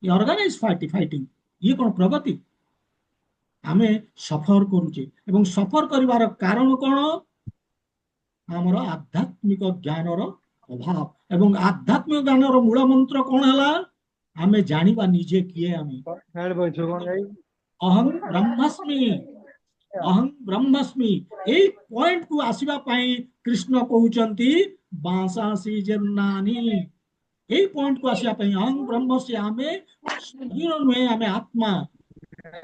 ଏ ଅର୍ଗାନାଇଜ ଫାଇଟିଂ, ଇଏ କଣ ପ୍ରଗତି? ଆମେ ସଫର କରୁଛେ, ଏବଂ ସଫର କରିବାର କାରଣ କଣ? ଆମର ଆଧ୍ୟାତ୍ମିକ ଜ୍ଞାନର ଅଭାବ। ଏବଂ ଆଧ୍ୟାତ୍ମିକ ଜ୍ଞାନର ମୂଳ ମନ୍ତ୍ର କଣ ହେଲା? ଆମେ ଜାଣିବା ନିଜେ କିଏ ଆମେ। ଅହଂ ବ୍ରହ୍ମାସ୍ମି, ଅହଂ ବ୍ରହ୍ମାସ୍ମି। ଏଇ ପଏଣ୍ଟ କୁ ଆସିବା ପାଇଁ କୃଷ୍ଣ କହୁଛନ୍ତି ବାଂଶାସି ଜନ୍ନାନି। ଏଇ ପଏଣ୍ଟ କୁ ଆସିବା ପାଇଁ ଅହଂ ବ୍ରହ୍ମସ୍ମି, ଆମେ ଶରୀର ନୁହେଁ, ଆମେ ଆତ୍ମା।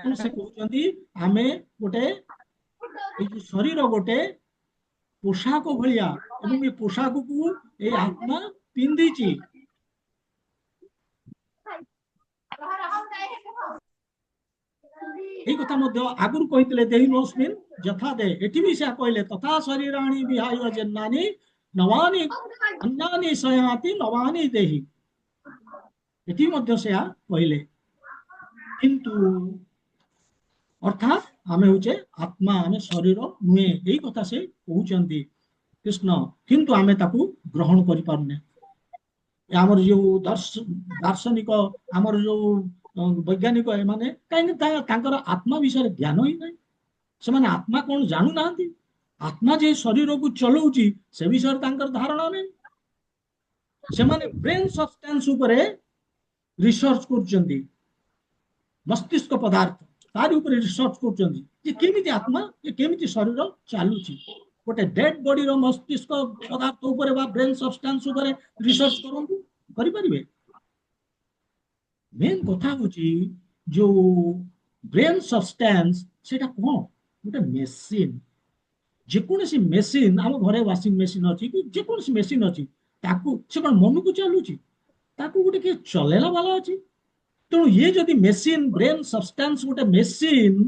ତେଣୁ ସେ କହୁଛନ୍ତି ଆମେ ଗୋଟେ, ଏଇ ଯୋଉ ଶରୀର ଗୋଟେ ପୋଷାକ ଭଳିଆ, ଏବଂ ଏ ପୋଷାକକୁ ଏଇ ଆତ୍ମା ପିନ୍ଧିଛି। ଏଇ କଥା ମଧ୍ୟ ଆଗରୁ କହିଥିଲେ ଦେହି ନୋସ୍ମିନ୍ ଯଥା ଦେ। ଏଠି ବି ସେ କହିଲେ ତଥା ଶରୀରାଣୀ ବିହାୟ ଜନ୍ନାନି ନବାନି ଅନ୍ୟାନି ସୟାତି ନବାନି ଦେହି। ଏଠି ମଧ୍ୟ ସେୟା କହିଲେ। କିନ୍ତୁ ଅର୍ଥାତ୍ ଆମେ ହଉଛେ ଆତ୍ମା, ଆମେ ଶରୀର ନୁହେଁ, ଏଇ କଥା ସେ କହୁଛନ୍ତି କୃଷ୍ଣ। କିନ୍ତୁ ଆମେ ତାକୁ ଗ୍ରହଣ କରିପାରୁନେ। ଆମର ଯୋଉ ଦାର୍ଶନିକ, ଆମର ଯୋଉ ବୈଜ୍ଞାନିକ, ଏମାନେ କାହିଁକି ତାଙ୍କର ଆତ୍ମା ବିଷୟରେ ଜ୍ଞାନ ହିଁ ନାହିଁ। ସେମାନେ ଆତ୍ମା କଣ ଜାଣୁନାହାନ୍ତି। ଆତ୍ମା ଯେ ଶରୀରକୁ ଚଲଉଛି ସେ ବିଷୟରେ ତାଙ୍କର ଧାରଣା ନାହିଁ। ସେମାନେ ବ୍ରେନ୍ ସବଷ୍ଟାନ୍ସ ଉପରେ ରିସର୍ଚ୍ଚ କରୁଛନ୍ତି, ମସ୍ତିଷ୍କ ପଦାର୍ଥ, ତାରି ଉପରେ ରିସର୍ଚ୍ଚ କରୁଛନ୍ତି ଯେ କେମିତି ଆତ୍ମା, କେମିତି ଶରୀର ଚାଲୁଛି। ଗୋଟେ ଡେଡ୍ ବଡିର ମସ୍ତିଷ୍କ ପଦାର୍ଥ ଉପରେ ବା ବ୍ରେନ୍ ସବଷ୍ଟାନ୍ସ ଉପରେ ରିସର୍ଚ୍ଚ କରନ୍ତୁ, କରିପାରିବେ? ମେନ୍ କଥା ହଉଛି ଯୋଉ ବ୍ରେନ୍ ସବଷ୍ଟାନ୍ସ, ସେଟା କଣ? ଗୋଟେ ମେସିନ୍। ଯେକୌଣସି ମେସିନ୍, ଆମ ଘରେ ୱାସିଂ ମେସିନ୍ ଅଛି କି ଯେକୌଣସି ମେସିନ୍ ଅଛି, ତାକୁ ସେ କଣ ମନକୁ ଚାଲୁଛି? ତାକୁ ଗୋଟେ କିଏ ଚଲେଇଲା ବାଲା ଅଛି। ତେଣୁ ଇଏ ଯଦି ମେସିନ୍, ବ୍ରେନ୍ ସବଷ୍ଟାନ୍ସ ଗୋଟେ ମେସିନ୍,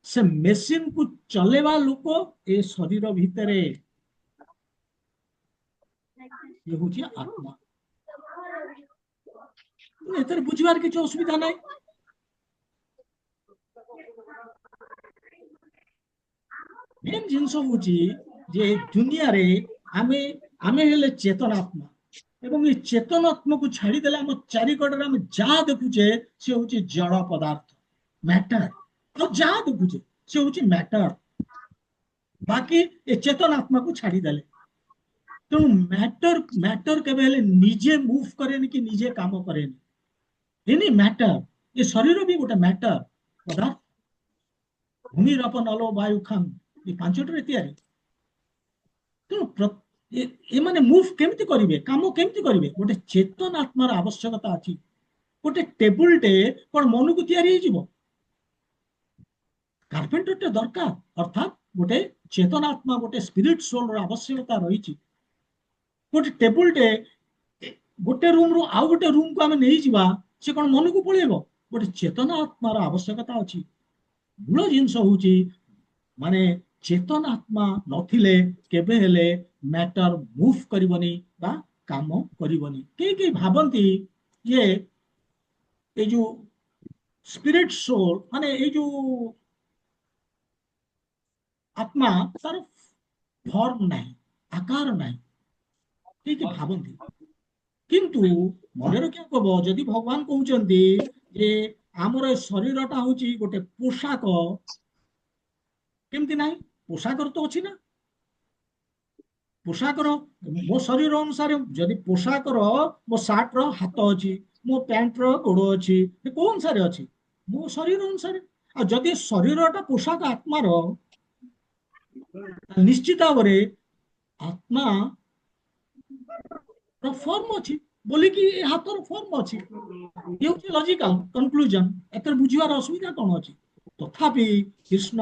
ସେ ମେସିନ୍ କୁ ଚଲେଇବା ଲୋକ ଏ ଶରୀର ଭିତରେ, ଇଏ ହଉଛି ଆତ୍ମା। ଏଥିରେ ବୁଝିବାର କିଛି ଅସୁବିଧା ନାହିଁ। ମେନ୍ ଜିନିଷ ହଉଛି ଯେ ଦୁନିଆରେ ଆମେ ଆମେ ହେଲେ ଚେତନାତ୍ମା, ଏବଂ ଏ ଚେତନାତ୍ମକୁ ଛାଡିଦେଲେ ଆମ ଚାରିକଡ଼ରେ ଆମେ ଯାହା ଦେଖୁଛେ ସେ ହଉଛି ଜଳ ପଦାର୍ଥ, ମ୍ୟାଟର। ଆଉ ଯାହା ଦେଖୁଛେ ସେ ହଉଛି ମ୍ୟାଟର। ବାକି ଏ ଚେତନାତ୍ମାକୁ ଛାଡିଦେଲେ, ତେଣୁ ମ୍ୟାଟର କେବେ ହେଲେ ନିଜେ ମୁଭ କରେନି କି ନିଜେ କାମ କରେନି। ଏନି ମ୍ୟାଟର, ଏ ଶରୀର ବି ଗୋଟେ ମ୍ୟାଟର ପଦାର୍ଥ। ଭୂମି, ରପ, ନଲ, ବାୟୁ, ଖାମ, ଏ ପାଞ୍ଚଟିରେ ତିଆରି। ତେଣୁ ଏମାନେ ମୁଭ କେମିତି କରିବେ, କାମ କେମିତି କରିବେ? ଗୋଟେ ଚେତନାତ୍ମାର ଆବଶ୍ୟକତା ଅଛି। ଗୋଟେ ଟେବୁଲଟେ କଣ ମନକୁ ତିଆରି ହେଇଯିବ? କାର୍ପେଣ୍ଟରଟେ ଦରକାର। ଅର୍ଥାତ୍ ଗୋଟେ ଚେତନାତ୍ମା, ଗୋଟେ ସ୍ପିରିଟ ସୋଲର ଆବଶ୍ୟକତା ରହିଛି। ଗୋଟେ ଟେବୁଲଟେ ଗୋଟେ ରୁମରୁ ଆଉ ଗୋଟେ ରୁମକୁ ଆମେ ନେଇଯିବା, ସେ କଣ ମନକୁ ପଳେଇବ? ଗୋଟେ ଚେତନା ଆତ୍ମାର ଆବଶ୍ୟକତା ଅଛି। ମୂଳ ଜିନିଷ ହଉଛି, ମାନେ ଚେତନାତ୍ମା ନଥିଲେ କେବେ ହେଲେ ମ୍ୟାଟର ମୁଭ କରିବନି ବା କାମ କରିବନି। କେହି କେହି ଭାବନ୍ତି ଯେ ଏଇ ଯୋଉ ସ୍ପିରିଟ ସୋଲ, ମାନେ ଏଇ ଯୋଉ ଆତ୍ମା, ତାର ଫର୍ମ ନାହିଁ, ଆକାର ନାହିଁ, କେହି ଭାବନ୍ତି। କିନ୍ତୁ ମନେ ରଖିବାକୁ ହବ, ଯଦି ଭଗବାନ କହୁଛନ୍ତି ଯେ ଆମର ଏ ଶରୀରଟା ହଉଛି ଗୋଟେ ପୋଷାକ, କେମିତି ନାହିଁ? ପୋଷାକର ତ ଅଛି ନା। ପୋଷାକର, ମୋ ଶରୀର ଅନୁସାରେ, ଯଦି ପୋଷାକର ମୋ ସାର୍ଟର ହାତ ଅଛି, ମୋ ପ୍ୟାଣ୍ଟର ଗୋଡ ଅଛି, କୋଉ ଅନୁସାରେ ଅଛି? ମୋ ଶରୀର ଅନୁସାରେ। ଆଉ ଯଦି ଶରୀରଟା ପୋଷାକ ଆତ୍ମାର, ନିଶ୍ଚିତ ଭାବରେ ଆତ୍ମା ଫର୍ମ ଅଛି ବୋଲିକି ଏ ହାତର ଫର୍ମ ଅଛି। ଇଏ ହଉଛି ଲଜିକାଲ କନକ୍ଲୁଜନ। ଏଥିରେ ବୁଝିବାର ଅସୁବିଧା କଣ ଅଛି? ତଥାପି କୃଷ୍ଣ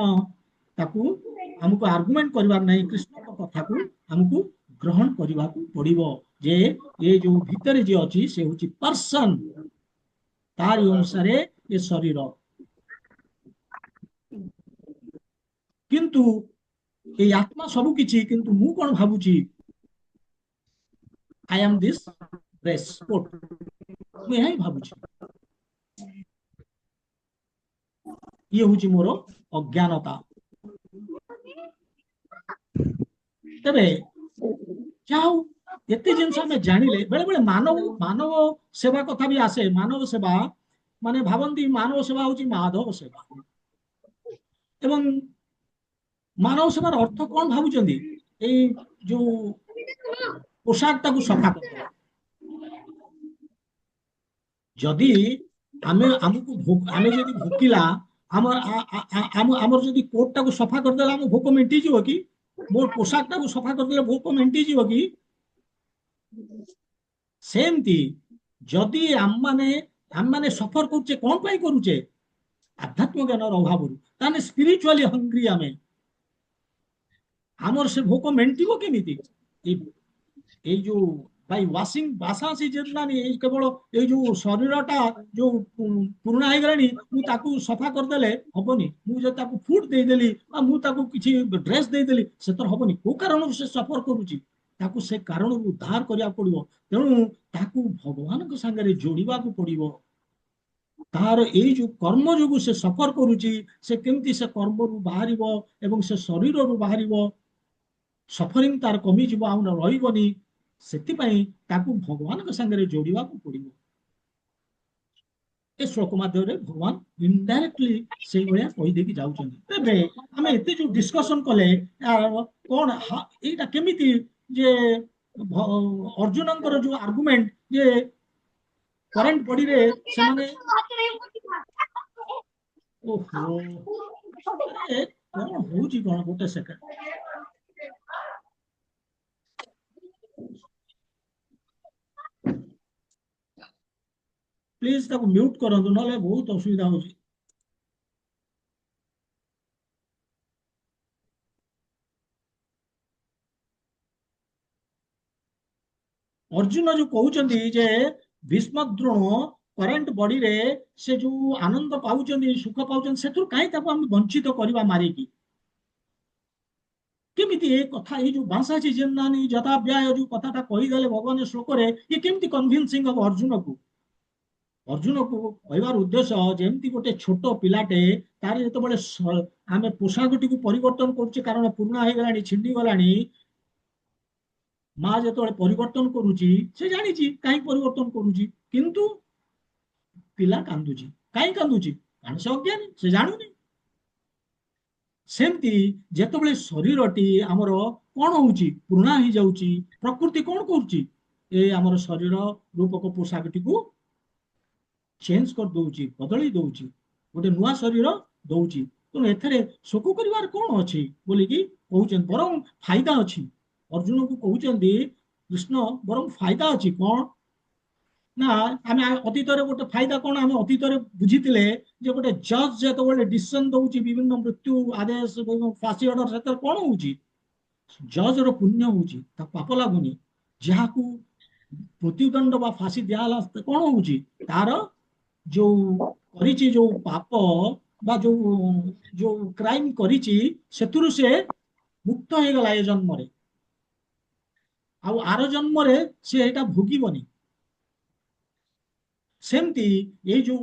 ତାକୁ ଆମକୁ ଆର୍ଗୁମେଣ୍ଟ କରିବାର ନାହିଁ। କୃଷ୍ଣଙ୍କ କଥାକୁ ଆମକୁ ଗ୍ରହଣ କରିବାକୁ ପଡିବ। ଯେ ଏ ଯୋଉ ଭିତରେ ଯିଏ ଅଛି ସେ ହଉଛି ପର୍ସନ, ତାରି ଅନୁସାରେ ଏ ଶରୀର। କିନ୍ତୁ ଏଇ ଆତ୍ମା ସବୁ କିଛି, କିନ୍ତୁ ମୁଁ କଣ ଭାବୁଛି, I am this dress coat, ମୁଁ ଏହା ହିଁ ଭାବୁଛି। ଇଏ ହଉଛି ମୋର ଅଜ୍ଞାନତା। ତେବେ ଯାହା ହଉ, ଏତେ ଜିନିଷ ଆମେ ଜାଣିଲେ, ବେଳେ ବେଳେ ମାନବ ମାନବ ସେବା କଥା ବି ଆସେ। ମାନବ ସେବା ମାନେ ଭାବନ୍ତି ମାନବ ସେବା ହଉଛି ମାଧବ ସେବା, ଏବଂ ମାନବ ସେବାର ଅର୍ଥ କଣ ଭାବୁଛନ୍ତି? ଏଇ ଯୋଉ ପୋଷାକ ଟାକୁ ସଫା କରିଦେବା। ଯଦି ଆମେ ଯଦି ଭୋକିଲା, ଆମର ଯଦି କୋଟ ଟାକୁ ସଫା କରିଦେଲେ ଆମ ଭୋକ ମେଣ୍ଟିଯିବ କି? ମୋର ପୋଷାକ ଟାକୁ ସଫା କରିଦେଲେ ଭୋକ ମେଣ୍ଟିଯିବ କି? ସେମିତି ଯଦି ଆମମାନେ ସଫର କରୁଛେ, କଣ ପାଇଁ କରୁଛେ? ଆଧ୍ୟାତ୍ମିକ ଜ୍ଞାନର ଅଭାବରୁ। ତାହେଲେ ସ୍ପିରିଚୁଆଲି ହଙ୍ଗ୍ରି ଆମେ, ଆମର ସେ ଭୋକ ମେଣ୍ଟିବ କେମିତି? ଏଇ ଏଇ ଯୋଉ ଭାଇ ୱାସିଂ ବାସାସି ଯେନ୍ନାନି, ଏଇ କେବଳ ଏଇ ଯୋଉ ଶରୀରଟା ଯୋଉ ପୁରୁଣା ହେଇଗଲାଣି, ମୁଁ ତାକୁ ସଫା କରିଦେଲେ ହବନି। ମୁଁ ଯଦି ତାକୁ ଫୁଡ ଦେଇଦେଲି ବା ମୁଁ ତାକୁ କିଛି ଡ୍ରେସ ଦେଇଦେଲି, ସେଥିରେ ହବନି। କୋଉ କାରଣରୁ ସେ ସଫର କରୁଛି, ତାକୁ ସେ କାରଣରୁ ଉଦ୍ଧାର କରିବାକୁ ପଡିବ। ତେଣୁ ତାକୁ ଭଗବାନଙ୍କ ସାଙ୍ଗରେ ଯୋଡିବାକୁ ପଡିବ। ତାହାର ଏଇ ଯୋଉ କର୍ମ ଯୋଗୁ ସେ ସଫର କରୁଛି, ସେ କେମିତି ସେ କର୍ମରୁ ବାହାରିବ ଏବଂ ସେ ଶରୀରରୁ ବାହାରିବ, ସଫରିଂ ତାର କମିଯିବ, ଆଉ ରହିବନି। ସେଥିପାଇଁ ତାକୁ ଭଗବାନଙ୍କ ସାଙ୍ଗରେ ଯୋଡିବାକୁ ପଡିବ। ଏ ଶ୍ଲୋକ ମାଧ୍ୟମରେ ଭଗବାନ ଇନଡାଇରେକ୍ଟଲି ସେଇଭଳିଆ କହିଦେଇକି ଯାଉଛନ୍ତି। ତେବେ ଆମେ ଏତେ ଯୋଉ ଡିସ୍କସନ କଲେ, କଣ ଏଇଟା କେମିତି ଯେ ଅର୍ଜୁନଙ୍କର ଯୋଉ ଆର୍ଗୁମେଣ୍ଟ ଯେ କରେଣ୍ଟ ବଡିରେ ସେମାନେ, ଓହୋ, ଆରେ କଣ ହଉଛି କଣ, ଗୋଟେ ସେକେଣ୍ଡ ପ୍ଲିଜ ତାକୁ ମ୍ୟୁଟ କରନ୍ତୁ, ନହେଲେ ବହୁତ ଅସୁବିଧା ହଉଛି। ଅର୍ଜୁନ ଯୋଉ କହୁଛନ୍ତି ଯେ ଭୀଷ୍ମ ଦ୍ରୋଣ କରେଣ୍ଟ ବଡିରେ ସେ ଯୋଉ ଆନନ୍ଦ ପାଉଛନ୍ତି, ସୁଖ ପାଉଛନ୍ତି, ସେଥିରୁ କାହିଁ ତାକୁ ଆମେ ବଞ୍ଚିତ କରିବା ମାରିକି? କେମିତି ଏ କଥା, ଏଇ ଯୋଉ ଭାଷାଛି ଜେନାନି ଯଥାବ୍ୟାୟ ଯୋଉ କଥାଟା କହିଦେଲେ ଭଗବାନ ଶ୍ଲୋକରେ, ଇଏ କେମିତି କନଭିନ୍ସିଂ ହବ ଅର୍ଜୁନକୁ? ଅର୍ଜୁନକୁ କହିବାର ଉଦ୍ଦେଶ୍ୟ, ଯେମିତି ଗୋଟେ ଛୋଟ ପିଲାଟେ, ତାର ଯେତେବେଳେ ଆମେ ପୋଷାକଟିକୁ ପରିବର୍ତ୍ତନ କରୁଛେ କାରଣ ପୁରୁଣା ହେଇଗଲାଣି, ଛିଣ୍ଡି ଗଲାଣି, ମା ଯେତେବେଳେ ପରିବର୍ତ୍ତନ କରୁଛି, ସେ ଜାଣିଛି କାହିଁକି ପରିବର୍ତ୍ତନ କରୁଛି, କିନ୍ତୁ ପିଲା କାନ୍ଦୁଛି। କାହିଁ କାନ୍ଦୁଛି? କାରଣ ସେ ଅଜ୍ଞାନୀ, ସେ ଜାଣୁନି। ସେମିତି ଯେତେବେଳେ ଶରୀରଟି ଆମର କଣ ହଉଛି, ପୁରୁଣା ହେଇଯାଉଛି, ପ୍ରକୃତି କଣ କରୁଛି? ଏ ଆମର ଶରୀର ରୂପକ ପୋଷାକଟିକୁ ଚେଞ୍ଜ କରିଦଉଛି, ବଦଳେଇ ଦଉଛି, ଗୋଟେ ନୂଆ ଶରୀର ଦଉଛି। ତେଣୁ ଏଥିରେ ଶୋକ କରିବାର କଣ ଅଛି ବୋଲିକି କହୁଛନ୍ତି, ବରଂ ଫାଇଦା ଅଛି। ଅର୍ଜୁନକୁ କହୁଛନ୍ତି କୃଷ୍ଣ, ବରଂ ଫାଇଦା ଅଛି। କଣ ନା, ଆମେ ଅତୀତରେ ଗୋଟେ ଫାଇଦା କଣ ଆମେ ଅତୀତରେ ବୁଝିଥିଲେ, ଯେ ଗୋଟେ ଜଜ୍ ଯେତେବେଳେ ଡିସିସନ ଦଉଛି ବିଭିନ୍ନ ମୃତ୍ୟୁ ଆଦେଶ ଏବଂ ଫାଶୀ ଅର୍ଡର, ସେଥିରେ କଣ ହଉଛି? ଜଜ୍ ର ପୁଣ୍ୟ ହଉଛି, ତା ପାପ ଲାଗୁନି। ଯାହାକୁ ମୃତ୍ୟୁଦଣ୍ଡ ବା ଫାଶୀ ଦିଆହେଲା, କଣ ହଉଛି? ତାର ଯୋଉ କରିଛି ଯୋଉ ପାପ ବା ଯୋଉ ଯୋଉ କ୍ରାଇମ କରିଛି, ସେଥିରୁ ସେ ମୁକ୍ତ ହେଇଗଲା ଏ ଜନ୍ମରେ, ଆଉ ଆର ଜନ୍ମରେ ସେ ଏଇଟା ଭୋଗିବନି। ସେମିତି ଏଇ ଯୋଉ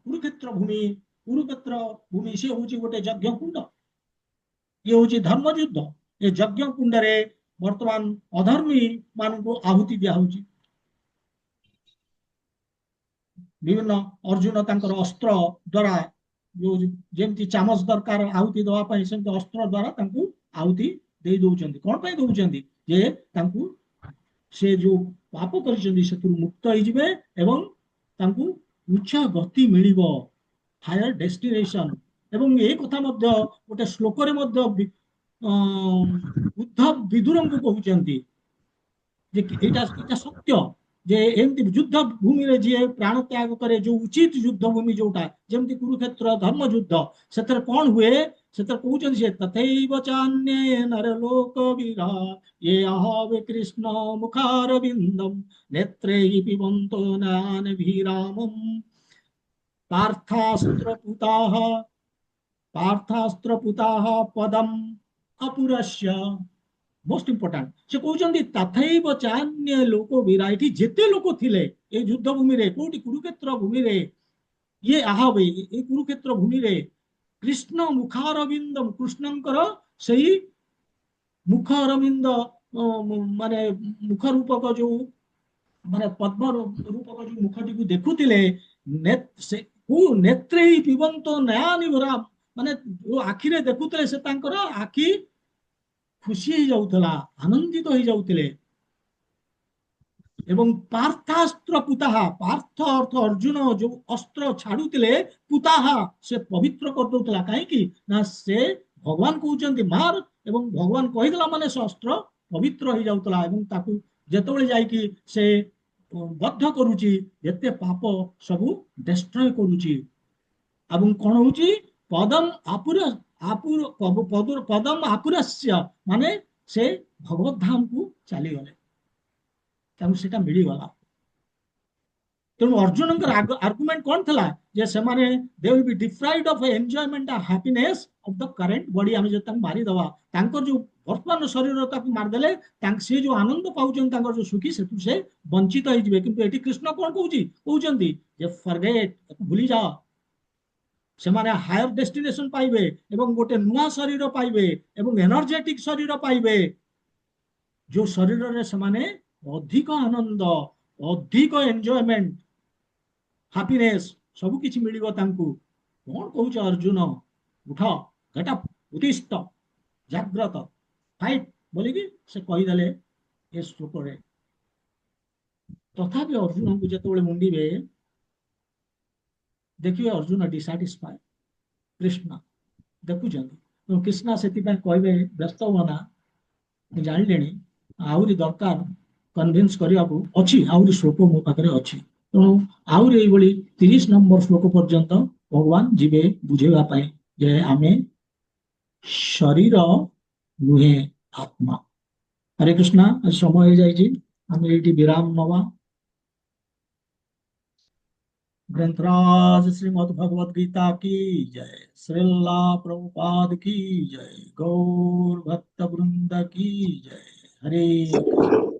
କୁରୁକ୍ଷେତ୍ର ଭୂମି, କୁରୁକ୍ଷେତ୍ର ଭୂମି ସେ ହଉଛି ଗୋଟେ ଯଜ୍ଞ କୁଣ୍ଡ, ଇଏ ହଉଛି ଧର୍ମ ଯୁଦ୍ଧ। ଏ ଯଜ୍ଞ କୁଣ୍ଡରେ ବର୍ତ୍ତମାନ ଅଧର୍ମୀ ମାନଙ୍କୁ ଆହୁତି ଦିଆହଉଛି। ବିଭିନ୍ନ ଅର୍ଜୁନ ତାଙ୍କର ଅସ୍ତ୍ର ଦ୍ଵାରା, ଯୋଉ ଯେମିତି ଚାମଚ ଦରକାର ଆହୁତି ଦେବା ପାଇଁ, ସେମିତି ଅସ୍ତ୍ର ଦ୍ଵାରା ତାଙ୍କୁ ଆହୁତି ଦେଇ ଦଉଛନ୍ତି। କଣ ପାଇଁ ଦଉଛନ୍ତି? ଯେ ତାଙ୍କୁ ସେ ଯୋଉ ପାପ କରିଛନ୍ତି ସେଥିରୁ ମୁକ୍ତ ହେଇଯିବେ ଏବଂ ତାଙ୍କୁ ଉଚ୍ଚ ଗତି ମିଳିବ, ହାୟର ଡେଷ୍ଟିନେସନ। ଏବଂ ଏ କଥା ମଧ୍ୟ ଗୋଟେ ଶ୍ଲୋକରେ ମଧ୍ୟ ଉଦ୍ଧବ ବିଦୁରଙ୍କୁ କହୁଛନ୍ତି ଯେ ଏଇଟା ଏଇଟା ସତ୍ୟ, ଯେ ଏମିତି ଯୁଦ୍ଧ ଭୂମିରେ ଯିଏ ପ୍ରାଣ ତ୍ୟାଗ କରେ, ଯୋଉ ଉଚିତ ଯୁଦ୍ଧ ଭୂମି ଯୋଉଟା, ଯେମିତି କୁରୁକ୍ଷେତ୍ର ଧର୍ମ ଯୁଦ୍ଧ, ସେଥିରେ କଣ ହୁଏ? ସେଥିରେ କହୁଛନ୍ତି ଯେ ତଥୈବ ଚାନ୍ୟେ ନରଲୋକ ବୀରା ये आहावे कृष्ण मुखारविन्दम नेत्रे पिबन्तो नयन विरामम पार्थास्त्रपुताः पार्थास्त्रपुताः पदम अपुरस्य। मोस्ट इंपोर्टांट से कहते तथैव चान्य लोक वीरा, एठी जेते लोक थिले ए युद्ध भूमि रे, कोठी कुरुक्षेत्र भूमि रे, ये आहावे ए कुरुक्षेत्र भूमि रे कृष्ण मुखारविंदम, कृष्णଙ୍କର ସେଇ मुख अरविंद माने मुख रूपक जो ମାନେ ପଦ୍ମ ରୂପକ ଯୋଉ ମୁଖଟିକୁ ଦେଖୁଥିଲେ, ନେତ୍ରେ ପିବନ୍ତ ନୟାନି ଭରା, ମାନେ ଯୋଉ ଆଖିରେ ଦେଖୁଥିଲେ ସେ ତାଙ୍କର ଆଖି ଖୁସି ହେଇଯାଉଥିଲା, ଆନନ୍ଦିତ ହେଇଯାଉଥିଲେ। ଏବଂ ପାର୍ଥାସ୍ତ୍ର ପୁତାହା, ପାର୍ଥ ଅର୍ଥ ଅର୍ଜୁନ, ଯୋଉ ଅସ୍ତ୍ର ଛାଡୁଥିଲେ, ପୁତାହା ସେ ପବିତ୍ର କରିଦଉଥିଲା। କାହିଁକି ନା ସେ ଭଗବାନ କହୁଛନ୍ତି ମାର, ଏବଂ ଭଗବାନ କହିଦେଲା ମାନେ ସେ ଅସ୍ତ୍ର ପବିତ୍ର ହେଇଯାଉଥିଲା ଏବଂ ତାକୁ ଯେତେବେଳେ ଯାଇକି ସେ ବଦ୍ଧ କରୁଛି, ଯେତେ ପାପ ସବୁ ଡେଷ୍ଟ୍ରୟ କରୁଛି। ଏବଂ କଣ ହଉଛି? ପଦମ ଆପୁର ପଦମ ଆପୁରସ୍ୟ, ମାନେ ସେ ଭଗବତ ଧାମକୁ ଚାଲିଗଲେ, ତାଙ୍କୁ ସେଟା ମିଳିଗଲା। ତେଣୁ ଅର୍ଜୁନଙ୍କର ଆର୍ଗୁମେଣ୍ଟ କଣ ଥିଲା? ଯେ ସେମାନେ they will be deprived of enjoyment and happiness of the current body. ଆମେ ଯଦି ତାଙ୍କୁ ମାରିଦେବା, ତାଙ୍କର ଯୋଉ ବର୍ତ୍ତମାନ ଶରୀର ତାକୁ ମାରିଦେଲେ, ସେ ଯୋଉ ଆନନ୍ଦ ପାଉଛନ୍ତି, ତାଙ୍କର ଯୋଉ ସୁଖୀ, ସେଥିରୁ ସେ ବଞ୍ଚିତ ହେଇଯିବେ। କିନ୍ତୁ ଏଠି କୃଷ୍ଣ କଣ କହୁଛନ୍ତି ଯେ ଫରଗେଟ୍, ଭୁଲି ଯାଅ। ସେମାନେ ହାୟର ଡେଷ୍ଟିନେସନ ପାଇବେ ଏବଂ ଗୋଟେ ନୂଆ ଶରୀର ପାଇବେ ଏବଂ ଏନର୍ଜେଟିକ ଶରୀର ପାଇବେ, ଯୋଉ ଶରୀରରେ ସେମାନେ ଅଧିକ ଆନନ୍ଦ, ଅଧିକ ଏନ୍ଜୟମେଣ୍ଟ, ହାପିନେସ୍ ସବୁ କିଛି ମିଳିବ ତାଙ୍କୁ। କଣ କହୁଛ ଅର୍ଜୁନ? ଉଠ, ଗେଟ୍ ଅପ୍, ଉତ୍ତିଷ୍ଠ, ଜାଗ୍ରତ, ଫାଇଟ୍ ବୋଲିକି ସେ କହିଦେଲେ ଏ ଶ୍ଲୋକରେ। ତଥାପି ଅର୍ଜୁନଙ୍କୁ ଯେତେବେଳେ ମୁଣ୍ଡିବେ, ଦେଖିବେ ଅର୍ଜୁନ ଡିସାଟିସ୍ଫାଏ। କୃଷ୍ଣ ଦେଖୁଛନ୍ତି, କୃଷ୍ଣ ସେଥିପାଇଁ କହିବେ ବ୍ୟସ୍ତ ହୁଅ ନା, ମୁଁ ଜାଣିଲେଣି, ଆହୁରି ଦରକାର କନଭିନ୍ସ କରିବାକୁ ଅଛି, ଆହୁରି ଶ୍ଲୋକ ମୋ ପାଖରେ ଅଛି। ତେଣୁ ଆହୁରି ଏଇଭଳି 30 ନମ୍ବର ଶ୍ଲୋକ ପର୍ଯ୍ୟନ୍ତ ଭଗବାନ ଯିବେ ବୁଝେଇବା ପାଇଁ ଯେ ଆମେ ଶରୀର ନୁହେଁ, ଆତ୍ମା। ହରେ କୃଷ୍ଣ, ଆଜି ସମୟ ହେଇଯାଇଛି, ଆମେ ଏଇଠି ବିରାମ ନବା। ग्रंथराज श्रीमद् भगवद गीता की जय, श्रीला प्रभुपाद की जय, गौर भक्त वृंद की जय। हरे कृष्ण।